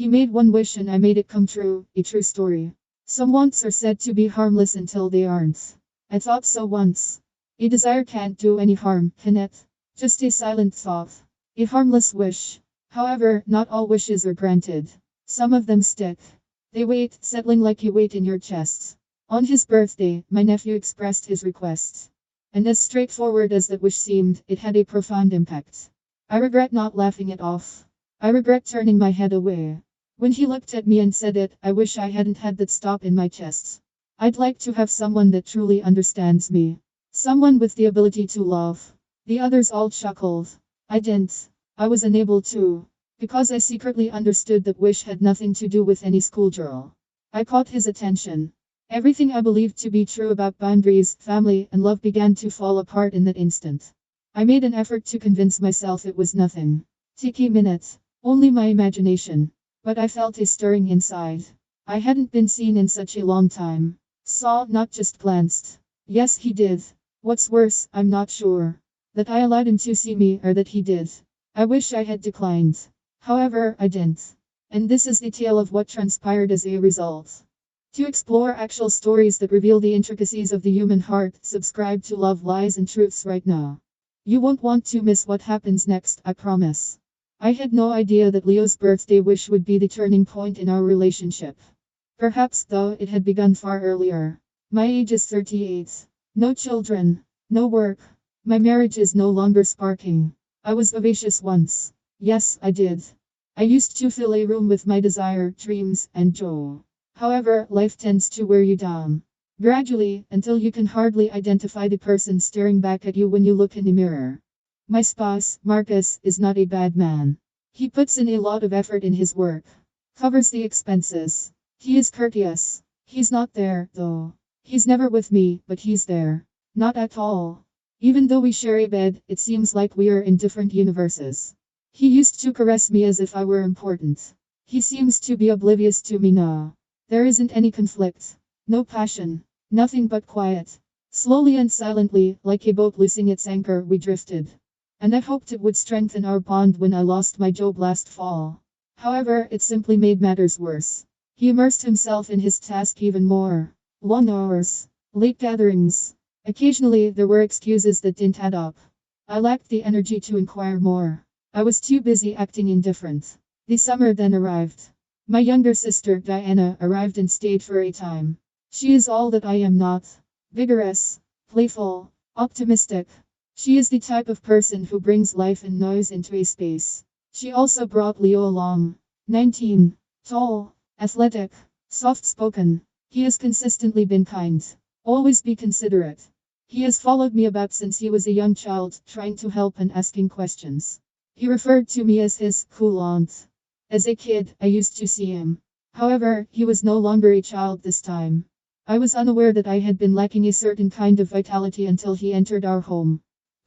He made one wish and I made it come true, a true story. Some wants are said to be harmless until they aren't. I thought so once. A desire can't do any harm, can it? Just a silent thought. A harmless wish. However, not all wishes are granted. Some of them stick. They wait, settling like a weight in your chest. On his birthday, my nephew expressed his request. And as straightforward as that wish seemed, it had a profound impact. I regret not laughing it off. I regret turning my head away. When he looked at me and said it, I wish I hadn't had that stop in my chest. I'd like to have someone that truly understands me. Someone with the ability to love. The others all chuckled. I didn't. I was unable to. Because I secretly understood that wish had nothing to do with any schoolgirl. I caught his attention. Everything I believed to be true about boundaries, family, and love began to fall apart in that instant. I made an effort to convince myself it was nothing. Tiki minutes. Only my imagination. But I felt a stirring inside. I hadn't been seen in such a long time. Saw, not just glanced. Yes, he did. What's worse, I'm not sure. That I allowed him to see me or that he did. I wish I had declined. However, I didn't. And this is the tale of what transpired as a result. To explore actual stories that reveal the intricacies of the human heart, subscribe to Love, Lies, and Truths right now. You won't want to miss what happens next, I promise. I had no idea that Leo's birthday wish would be the turning point in our relationship. Perhaps, though, it had begun far earlier. My age is 38. No children. No work. My marriage is no longer sparking. I was vivacious once. Yes, I did. I used to fill a room with my desire, dreams, and joy. However, life tends to wear you down. Gradually, until you can hardly identify the person staring back at you when you look in the mirror. My spouse, Marcus, is not a bad man. He puts in a lot of effort in his work. Covers the expenses. He is courteous. He's not there, though. He's never with me, but he's there. Not at all. Even though we share a bed, it seems like we are in different universes. He used to caress me as if I were important. He seems to be oblivious to me now. There isn't any conflict. No passion. Nothing but quiet. Slowly and silently, like a boat losing its anchor, we drifted. And I hoped it would strengthen our bond when I lost my job last fall. However, it simply made matters worse. He immersed himself in his task even more. Long hours. Late gatherings. Occasionally, there were excuses that didn't add up. I lacked the energy to inquire more. I was too busy acting indifferent. The summer then arrived. My younger sister, Diana, arrived and stayed for a time. She is all that I am not. Vigorous, playful, optimistic. She is the type of person who brings life and noise into a space. She also brought Leo along. 19. Tall, athletic, soft-spoken. He has consistently been kind. Always be considerate. He has followed me about since he was a young child, trying to help and asking questions. He referred to me as his cool aunt. As a kid, I used to see him. However, he was no longer a child this time. I was unaware that I had been lacking a certain kind of vitality until he entered our home.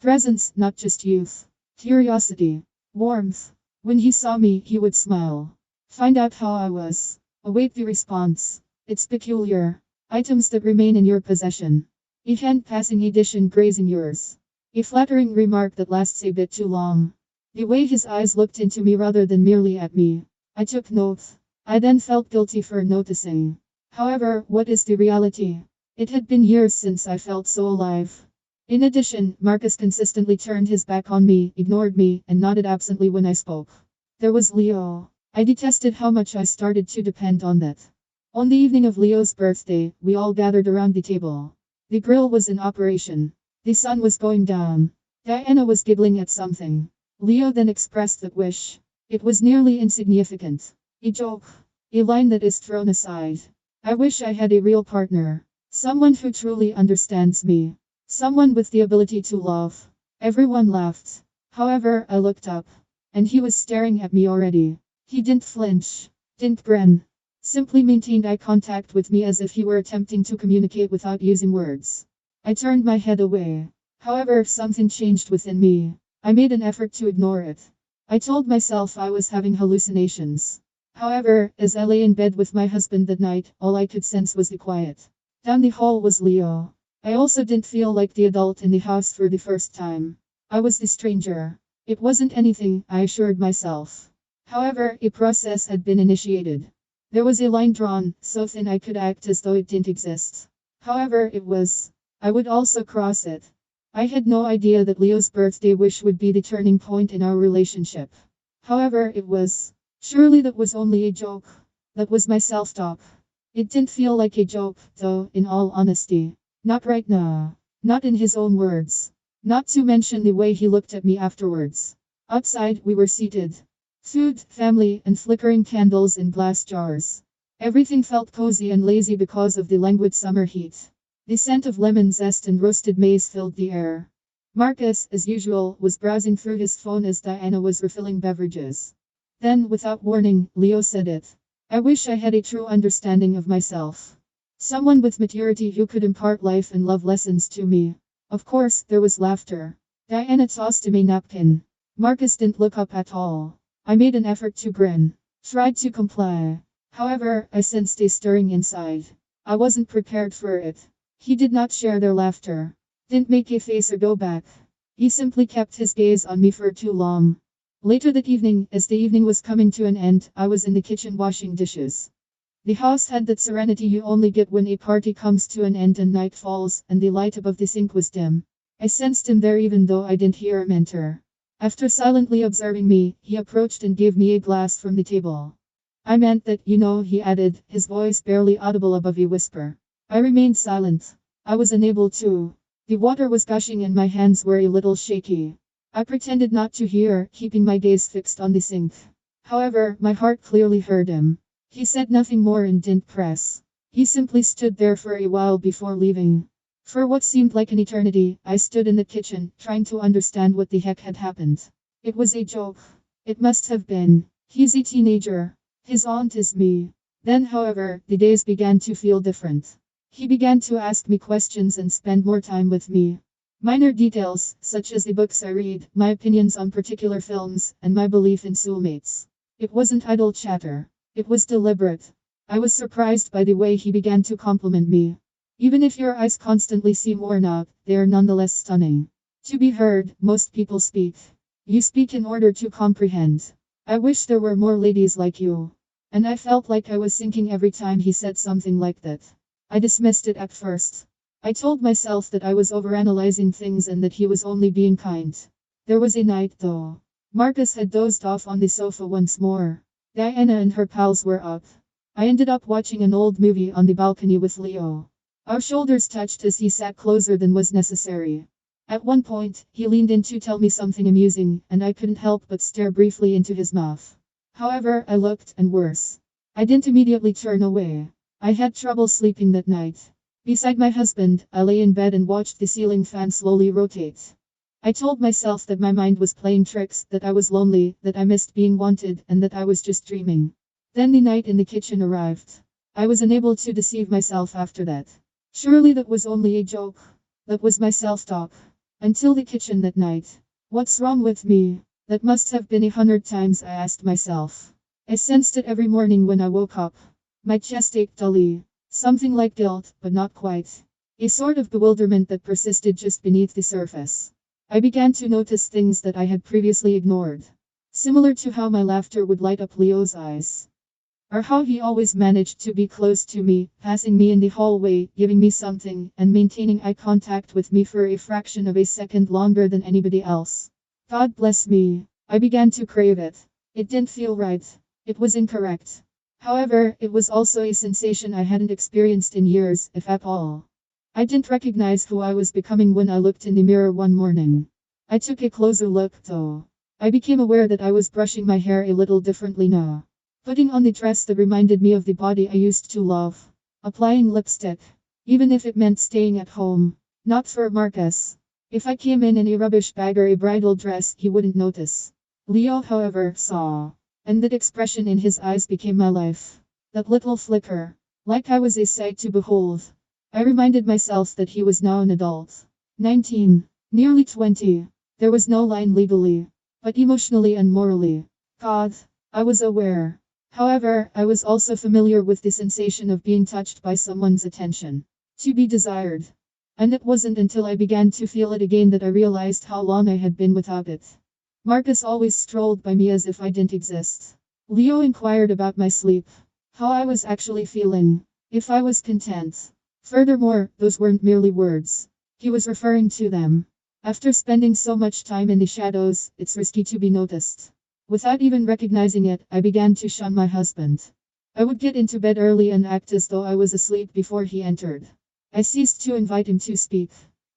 Presence, not just youth. Curiosity. Warmth. When he saw me, he would smile. Find out how I was. Await the response. It's peculiar. Items that remain in your possession. A hand-passing edition grazing yours. A flattering remark that lasts a bit too long. The way his eyes looked into me rather than merely at me. I took note. I then felt guilty for noticing. However, what is the reality? It had been years since I felt so alive. In addition, Marcus consistently turned his back on me, ignored me, and nodded absently when I spoke. There was Leo. I detested how much I started to depend on that. On the evening of Leo's birthday, we all gathered around the table. The grill was in operation. The sun was going down. Diana was giggling at something. Leo then expressed that wish. It was nearly insignificant. A joke. A line that is thrown aside. I wish I had a real partner. Someone who truly understands me. Someone with the ability to love. Everyone laughed. However, I looked up. And he was staring at me already. He didn't flinch. Didn't grin. Simply maintained eye contact with me as if he were attempting to communicate without using words. I turned my head away. However, something changed within me. I made an effort to ignore it. I told myself I was having hallucinations. However, as I lay in bed with my husband that night, all I could sense was the quiet. Down the hall was Leo. I also didn't feel like the adult in the house for the first time. I was the stranger. It wasn't anything, I assured myself. However, a process had been initiated. There was a line drawn, so thin I could act as though it didn't exist. However, it was. I would also cross it. I had no idea that Leo's birthday wish would be the turning point in our relationship. However, it was. Surely that was only a joke. That was my self-talk. It didn't feel like a joke, though, in all honesty. Not right now. Not in his own words. Not to mention the way he looked at me afterwards. Outside, we were seated. Food, family, and flickering candles in glass jars. Everything felt cozy and lazy because of the languid summer heat. The scent of lemon zest and roasted maize filled the air. Marcus, as usual, was browsing through his phone as Diana was refilling beverages. Then, without warning, Leo said it. I wish I had a true understanding of myself. Someone with maturity who could impart life and love lessons to me. Of course, there was laughter. Diana tossed him a napkin. Marcus didn't look up at all. I made an effort to grin. Tried to comply. However, I sensed a stirring inside. I wasn't prepared for it. He did not share their laughter. Didn't make a face or go back. He simply kept his gaze on me for too long. Later that evening, as the evening was coming to an end, I was in the kitchen washing dishes. The house had that serenity you only get when a party comes to an end and night falls, and the light above the sink was dim. I sensed him there even though I didn't hear him enter. After silently observing me, he approached and gave me a glass from the table. I meant that, he added, his voice barely audible above a whisper. I remained silent. I was unable to. The water was gushing and my hands were a little shaky. I pretended not to hear, keeping my gaze fixed on the sink. However, my heart clearly heard him. He said nothing more and didn't press. He simply stood there for a while before leaving. For what seemed like an eternity, I stood in the kitchen, trying to understand what the heck had happened. It was a joke. It must have been. He's a teenager. His aunt is me. Then, however, the days began to feel different. He began to ask me questions and spend more time with me. Minor details, such as the books I read, my opinions on particular films, and my belief in soulmates. It wasn't idle chatter. It was deliberate. I was surprised by the way he began to compliment me. Even if your eyes constantly seem worn out, they are nonetheless stunning. To be heard, most people speak. You speak in order to comprehend. I wish there were more ladies like you. And I felt like I was sinking every time he said something like that. I dismissed it at first. I told myself that I was overanalyzing things and that he was only being kind. There was a night though. Marcus had dozed off on the sofa once more. Diana and her pals were up. I ended up watching an old movie on the balcony with Leo. Our shoulders touched as he sat closer than was necessary. At one point, he leaned in to tell me something amusing, and I couldn't help but stare briefly into his mouth. However, I looked, and worse. I didn't immediately turn away. I had trouble sleeping that night. Beside my husband, I lay in bed and watched the ceiling fan slowly rotate. I told myself that my mind was playing tricks, that I was lonely, that I missed being wanted, and that I was just dreaming. Then the night in the kitchen arrived. I was unable to deceive myself after that. Surely that was only a joke. That was my self-talk. Until the kitchen that night. What's wrong with me? That must have been 100 times I asked myself. I sensed it every morning when I woke up. My chest ached dully. Something like guilt, but not quite. A sort of bewilderment that persisted just beneath the surface. I began to notice things that I had previously ignored. Similar to how my laughter would light up Leo's eyes. Or how he always managed to be close to me, passing me in the hallway, giving me something, and maintaining eye contact with me for a fraction of a second longer than anybody else. God bless me. I began to crave it. It didn't feel right. It was incorrect. However, it was also a sensation I hadn't experienced in years, if at all. I didn't recognize who I was becoming when I looked in the mirror one morning. I took a closer look, though. I became aware that I was brushing my hair a little differently now. Putting on the dress that reminded me of the body I used to love. Applying lipstick. Even if it meant staying at home. Not for Marcus. If I came in a rubbish bag or a bridal dress, he wouldn't notice. Leo, however, saw. And that expression in his eyes became my life. That little flicker. Like I was a sight to behold. I reminded myself that he was now an adult. 19. Nearly 20. There was no line legally. But emotionally and morally. God. I was aware. However, I was also familiar with the sensation of being touched by someone's attention. To be desired. And it wasn't until I began to feel it again that I realized how long I had been without it. Marcus always strolled by me as if I didn't exist. Leo inquired about my sleep, how I was actually feeling, if I was content. Furthermore, those weren't merely words. He was referring to them. After spending so much time in the shadows, it's risky to be noticed. Without even recognizing it, I began to shun my husband. I would get into bed early and act as though I was asleep before he entered. I ceased to invite him to speak,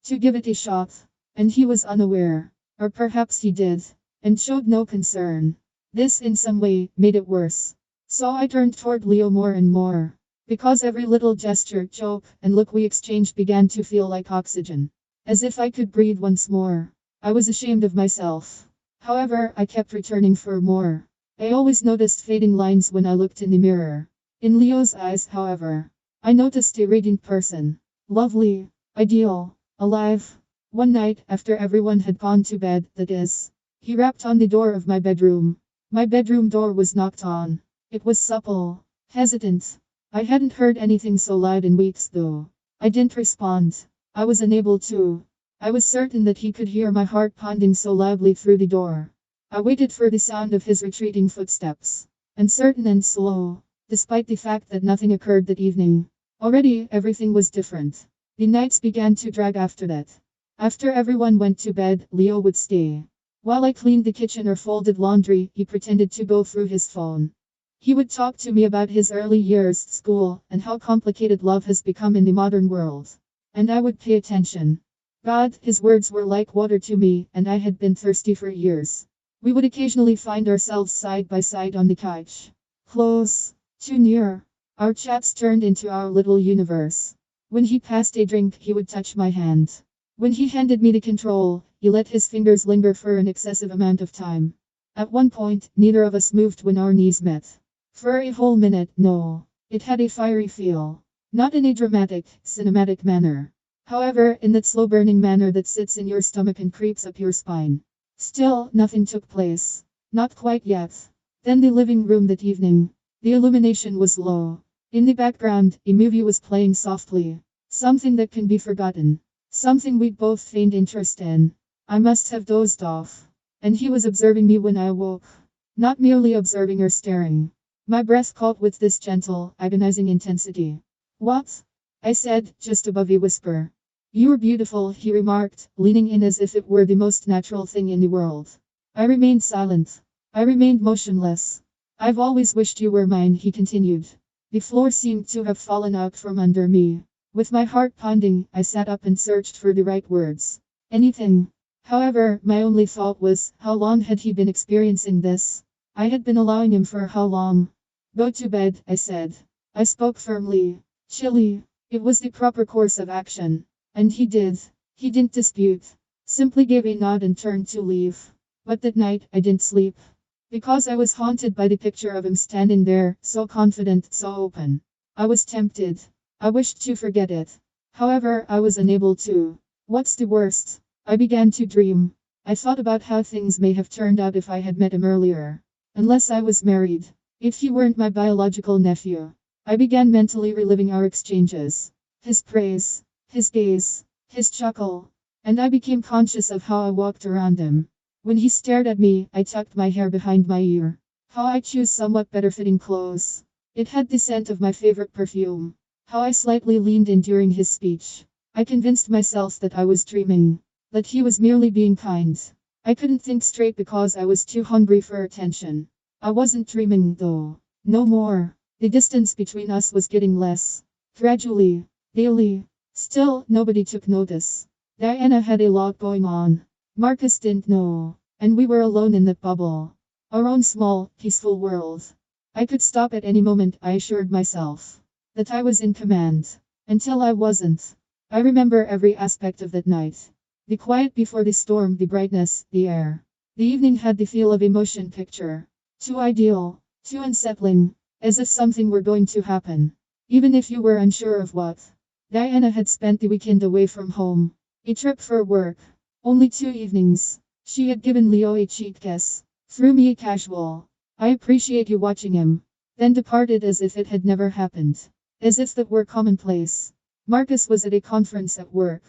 to give it a shot, and he was unaware. Or perhaps he did, and showed no concern. This, in some way, made it worse. So I turned toward Leo more and more. Because every little gesture, joke, and look we exchanged began to feel like oxygen. As if I could breathe once more. I was ashamed of myself. However, I kept returning for more. I always noticed fading lines when I looked in the mirror. In Leo's eyes, however, I noticed a radiant person. Lovely, ideal, alive. One night, after everyone had gone to bed, that is, he rapped on the door of my bedroom. My bedroom door was knocked on. It was supple, hesitant. I hadn't heard anything so loud in weeks though. I didn't respond. I was unable to. I was certain that he could hear my heart pounding so loudly through the door. I waited for the sound of his retreating footsteps. Uncertain and slow, despite the fact that nothing occurred that evening. Already, everything was different. The nights began to drag after that. After everyone went to bed, Leo would stay. While I cleaned the kitchen or folded laundry, he pretended to go through his phone. He would talk to me about his early years, school, and how complicated love has become in the modern world. And I would pay attention. God, his words were like water to me, and I had been thirsty for years. We would occasionally find ourselves side by side on the couch. Close, too near. Our chats turned into our little universe. When he passed a drink, he would touch my hand. When he handed me the control, he let his fingers linger for an excessive amount of time. At one point, neither of us moved when our knees met. For a whole minute, no. It had a fiery feel. Not in a dramatic, cinematic manner. However, in that slow-burning manner that sits in your stomach and creeps up your spine. Still, nothing took place. Not quite yet. Then the living room that evening. The illumination was low. In the background, a movie was playing softly. Something that can be forgotten. Something we'd both feigned interest in. I must have dozed off. And he was observing me when I awoke. Not merely observing or staring. My breath caught with this gentle, agonizing intensity. What? I said, just above a whisper. You're beautiful, he remarked, leaning in as if it were the most natural thing in the world. I remained silent. I remained motionless. I've always wished you were mine, he continued. The floor seemed to have fallen out from under me. With my heart pounding, I sat up and searched for the right words. Anything. However, my only thought was, how long had he been experiencing this? I had been allowing him for how long? Go to bed, I said. I spoke firmly. Chilly. It was the proper course of action. And he did. He didn't dispute. Simply gave a nod and turned to leave. But that night, I didn't sleep. Because I was haunted by the picture of him standing there, so confident, so open. I was tempted. I wished to forget it. However, I was unable to. What's the worst? I began to dream. I thought about how things may have turned out if I had met him earlier. Unless I was married. If he weren't my biological nephew. I began mentally reliving our exchanges. His praise. His gaze. His chuckle. And I became conscious of how I walked around him. When he stared at me, I tucked my hair behind my ear. How I chose somewhat better fitting clothes. It had the scent of my favorite perfume. How I slightly leaned in during his speech. I convinced myself that I was dreaming. That he was merely being kind. I couldn't think straight because I was too hungry for attention. I wasn't dreaming though. No more. The distance between us was getting less. Gradually. Daily. Still, nobody took notice. Diana had a lot going on. Marcus didn't know. And we were alone in that bubble. Our own small, peaceful world. I could stop at any moment, I assured myself. That I was in command. Until I wasn't. I remember every aspect of that night. The quiet before the storm, the brightness, the air. The evening had the feel of a motion picture. Too ideal. Too unsettling. As if something were going to happen. Even if you were unsure of what. Diana had spent the weekend away from home. A trip for work. Only 2 evenings. She had given Leo a cheat kiss. Threw me a casual. I appreciate you watching him. Then departed as if it had never happened. As if that were commonplace. Marcus was at a conference at work.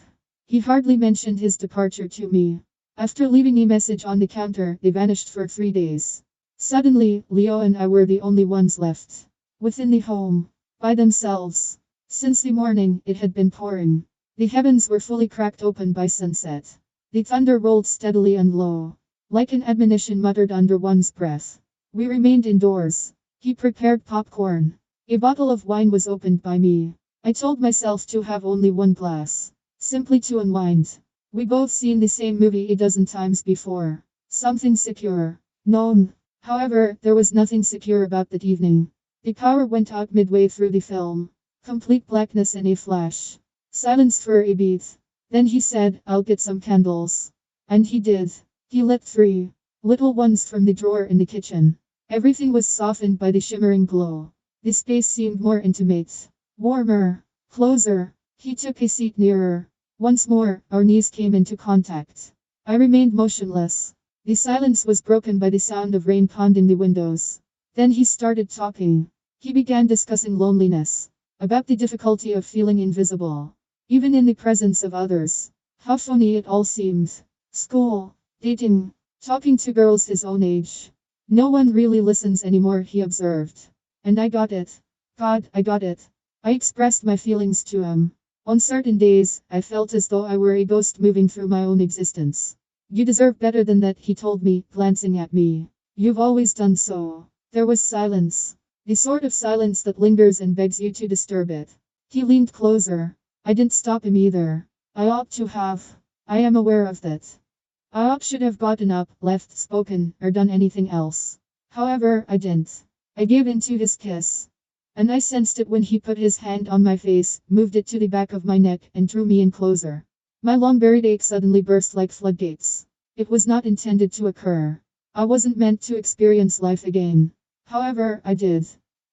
He hardly mentioned his departure to me. After leaving a message on the counter, they vanished for 3 days. Suddenly, Leo and I were the only ones left. Within the home. By themselves. Since the morning, it had been pouring. The heavens were fully cracked open by sunset. The thunder rolled steadily and low. Like an admonition muttered under one's breath. We remained indoors. He prepared popcorn. A bottle of wine was opened by me. I told myself to have only one glass. Simply to unwind. We both seen the same movie a dozen times before. Something secure. Known. However, there was nothing secure about that evening. The power went out midway through the film. Complete blackness in a flash. Silence for a beat. Then he said, "I'll get some candles." And he did. He lit 3 little ones from the drawer in the kitchen. Everything was softened by the shimmering glow. The space seemed more intimate. Warmer. Closer. He took a seat nearer. Once more, our knees came into contact. I remained motionless. The silence was broken by the sound of rain pounding the windows. Then he started talking. He began discussing loneliness. About the difficulty of feeling invisible. Even in the presence of others. How funny it all seemed. School. Dating. Talking to girls his own age. No one really listens anymore, he observed. And I got it. God, I got it. I expressed my feelings to him. On certain days, I felt as though I were a ghost moving through my own existence. You deserve better than that, he told me, glancing at me. You've always done so. There was silence. The sort of silence that lingers and begs you to disturb it. He leaned closer. I didn't stop him either. I ought to have. I am aware of that. I should have gotten up, left, spoken, or done anything else. However, I didn't. I gave in to his kiss. And I sensed it when he put his hand on my face, moved it to the back of my neck, and drew me in closer. My long buried ache suddenly burst like floodgates. It was not intended to occur. I wasn't meant to experience life again. However, I did.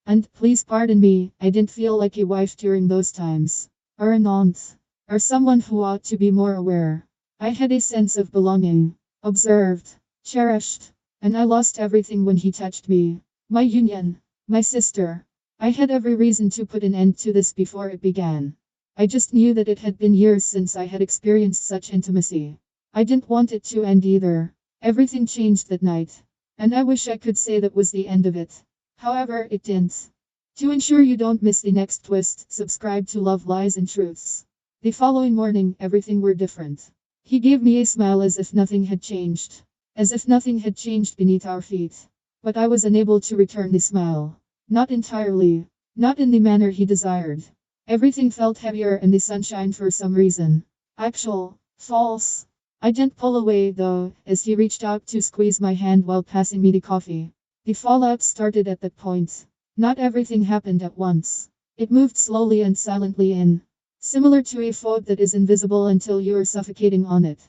And, please pardon me, I didn't feel like a wife during those times. Or an aunt. Or someone who ought to be more aware. I had a sense of belonging. Observed. Cherished. And I lost everything when he touched me. My union. My sister. I had every reason to put an end to this before it began. I just knew that it had been years since I had experienced such intimacy. I didn't want it to end either. Everything changed that night. And I wish I could say that was the end of it. However, it didn't. To ensure you don't miss the next twist, subscribe to Love, Lies and Truths. The following morning, everything were different. He gave me a smile as if nothing had changed. As if nothing had changed beneath our feet. But I was unable to return the smile. Not entirely. Not in the manner he desired. Everything felt heavier in the sunshine for some reason. Actual. False. I didn't pull away though, as he reached out to squeeze my hand while passing me the coffee. The fallout started at that point. Not everything happened at once. It moved slowly and silently in. Similar to a fog that is invisible until you are suffocating on it.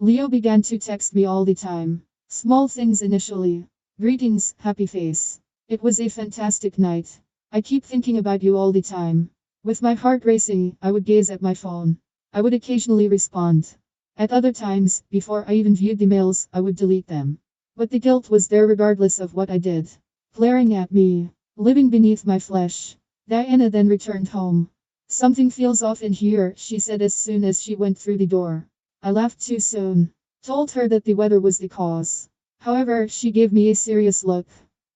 Leo began to text me all the time. Small things initially. Greetings, happy face. It was a fantastic night. I keep thinking about you all the time. With my heart racing, I would gaze at my phone. I would occasionally respond. At other times, before I even viewed the mails, I would delete them. But the guilt was there regardless of what I did. Glaring at me. Living beneath my flesh. Diana then returned home. Something feels off in here, she said as soon as she went through the door. I laughed too soon. Told her that the weather was the cause. However, she gave me a serious look.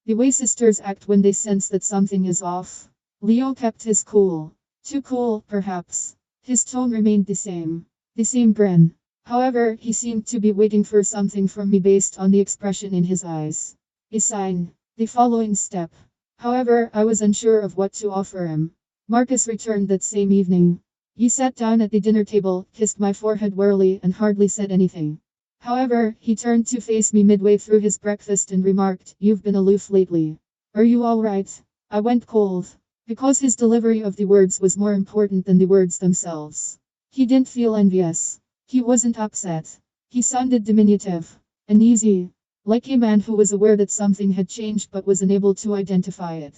The way sisters act when they sense that something is off. Leo kept his cool. Too cool, perhaps. His tone remained the same. The same grin. However, he seemed to be waiting for something from me based on the expression in his eyes. A sign. The following step. However, I was unsure of what to offer him. Marcus returned that same evening. He sat down at the dinner table, kissed my forehead warily, and hardly said anything. However, he turned to face me midway through his breakfast and remarked, "You've been aloof lately. Are you all right?" I went cold. Because his delivery of the words was more important than the words themselves. He didn't feel envious. He wasn't upset. He sounded diminutive. Uneasy. Like a man who was aware that something had changed but was unable to identify it.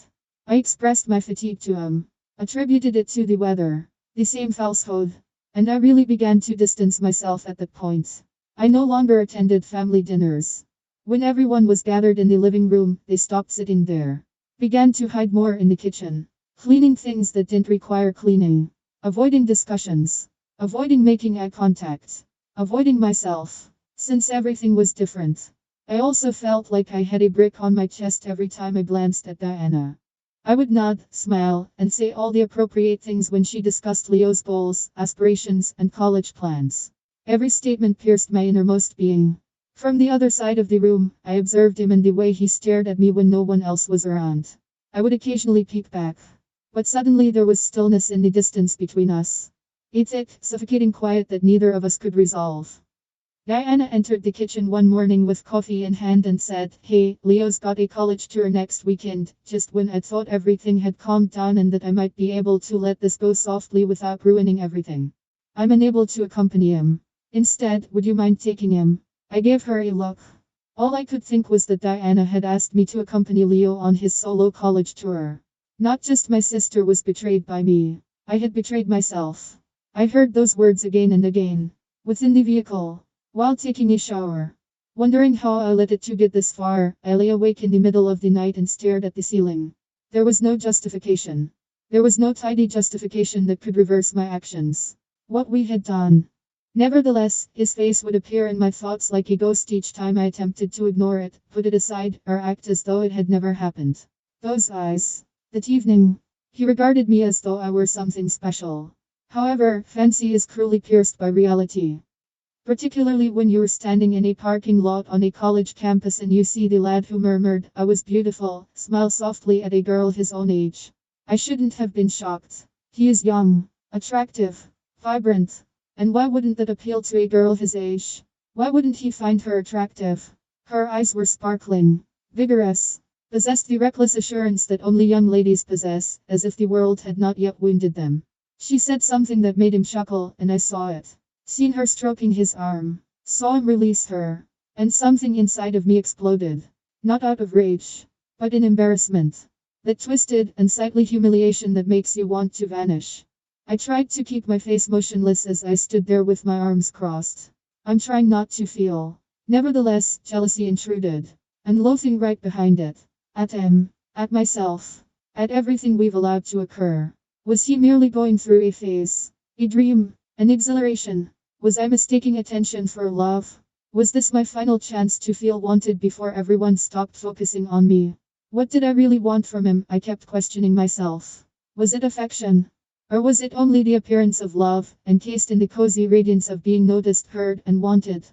I expressed my fatigue to him. Attributed it to the weather. The same falsehood. And I really began to distance myself at that point. I no longer attended family dinners. When everyone was gathered in the living room, they stopped sitting there. Began to hide more in the kitchen. Cleaning things that didn't require cleaning. Avoiding discussions. Avoiding making eye contact. Avoiding myself. since everything was different. I also felt like I had a brick on my chest every time I glanced at Diana. I would nod, smile, and say all the appropriate things when she discussed Leo's goals, aspirations, and college plans. Every statement pierced my innermost being. From the other side of the room, I observed him and the way he stared at me when no one else was around. I would occasionally peek back. But suddenly there was stillness in the distance between us. A thick, suffocating quiet that neither of us could resolve. Diana entered the kitchen one morning with coffee in hand and said, "Hey, Leo's got a college tour next weekend," just when I thought everything had calmed down and that I might be able to let this go softly without ruining everything. "I'm unable to accompany him. Instead, would you mind taking him?" I gave her a look. All I could think was that Diana had asked me to accompany Leo on his solo college tour. Not just my sister was betrayed by me. I had betrayed myself. I heard those words again and again. Within the vehicle. While taking a shower. Wondering how I let it to get this far, I lay awake in the middle of the night and stared at the ceiling. There was no justification. There was no tidy justification that could reverse my actions. What we had done. Nevertheless, his face would appear in my thoughts like a ghost each time I attempted to ignore it, put it aside, or act as though it had never happened. Those eyes. That evening. He regarded me as though I were something special. However, fancy is cruelly pierced by reality. Particularly when you're standing in a parking lot on a college campus and you see the lad who murmured, "I was beautiful," smile softly at a girl his own age. I shouldn't have been shocked. He is young, attractive, vibrant. And why wouldn't that appeal to a girl his age? Why wouldn't he find her attractive? Her eyes were sparkling, vigorous, possessed the reckless assurance that only young ladies possess, as if the world had not yet wounded them. She said something that made him chuckle, and I saw it. Seen her stroking his arm, saw him release her, and something inside of me exploded. Not out of rage, but in embarrassment. That twisted, unsightly humiliation that makes you want to vanish. I tried to keep my face motionless as I stood there with my arms crossed. I'm trying not to feel. Nevertheless, jealousy intruded. And loathing right behind it. At him, at myself, at everything we've allowed to occur. Was he merely going through a phase? A dream? An exhilaration? Was I mistaking attention for love? Was this my final chance to feel wanted before everyone stopped focusing on me? What did I really want from him? I kept questioning myself. Was it affection? Or was it only the appearance of love, encased in the cozy radiance of being noticed, heard, and wanted?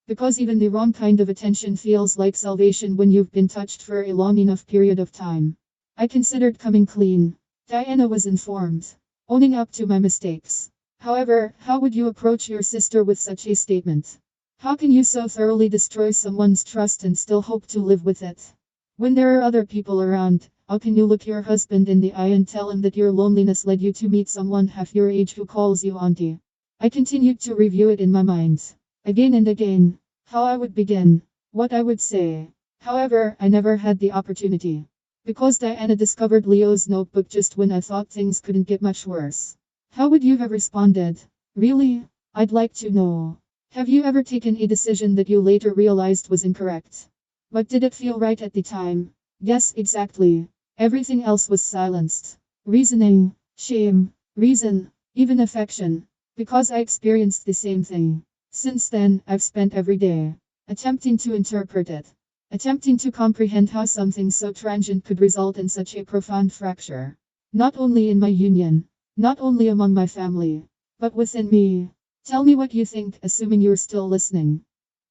Because even the wrong kind of attention feels like salvation when you've been touched for a long enough period of time. I considered coming clean. Diana was informed. Owning up to my mistakes. However, how would you approach your sister with such a statement? How can you so thoroughly destroy someone's trust and still hope to live with it? When there are other people around, how can you look your husband in the eye and tell him that your loneliness led you to meet someone half your age who calls you auntie? I continued to review it in my mind. Again and again. How I would begin. What I would say. However, I never had the opportunity. Because Diana discovered Leo's notebook just when I thought things couldn't get much worse. How would you have responded? Really? I'd like to know. Have you ever taken a decision that you later realized was incorrect? But did it feel right at the time? Yes, exactly. Everything else was silenced. Reasoning, shame, reason, even affection. Because I experienced the same thing. Since then, I've spent every day attempting to interpret it. Attempting to comprehend how something so transient could result in such a profound fracture. Not only in my union. Not only among my family, but within me. Tell me what you think, assuming you're still listening.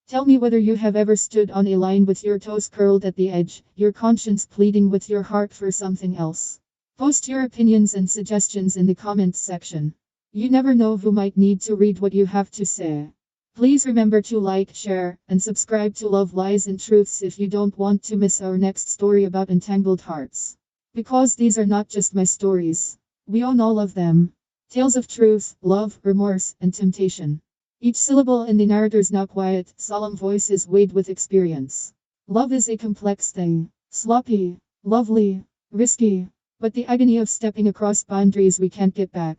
Tell me whether you have ever stood on a line with your toes curled at the edge, your conscience pleading with your heart for something else. Post your opinions and suggestions in the comments section. You never know who might need to read what you have to say. Please remember to like, share, and subscribe to Love Lies and Truths if you don't want to miss our next story about entangled hearts. Because these are not just my stories. We own all of them. Tales of truth, love, remorse, and temptation. Each syllable in the narrator's now quiet, solemn voice is weighed with experience. Love is a complex thing. Sloppy, lovely, risky, but the agony of stepping across boundaries we can't get back.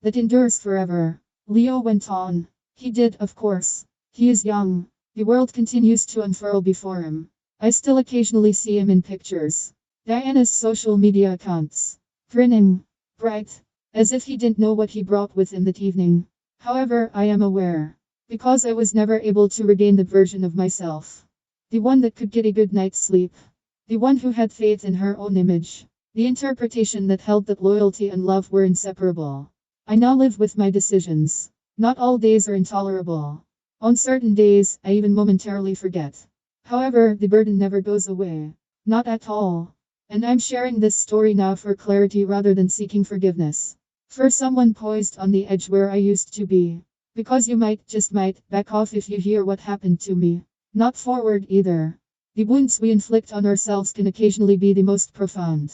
That endures forever. Leo went on. He did, of course. He is young. The world continues to unfurl before him. I still occasionally see him in pictures. Diana's social media accounts. Grinning. Bright. As if he didn't know what he brought with him that evening. However, I am aware. Because I was never able to regain the version of myself. The one that could get a good night's sleep. The one who had faith in her own image. The interpretation that held that loyalty and love were inseparable. I now live with my decisions. Not all days are intolerable. On certain days, I even momentarily forget. However, the burden never goes away. Not at all. And I'm sharing this story now for clarity rather than seeking forgiveness. For someone poised on the edge where I used to be. Because you might, just might, back off if you hear what happened to me. Not forward either. The wounds we inflict on ourselves can occasionally be the most profound.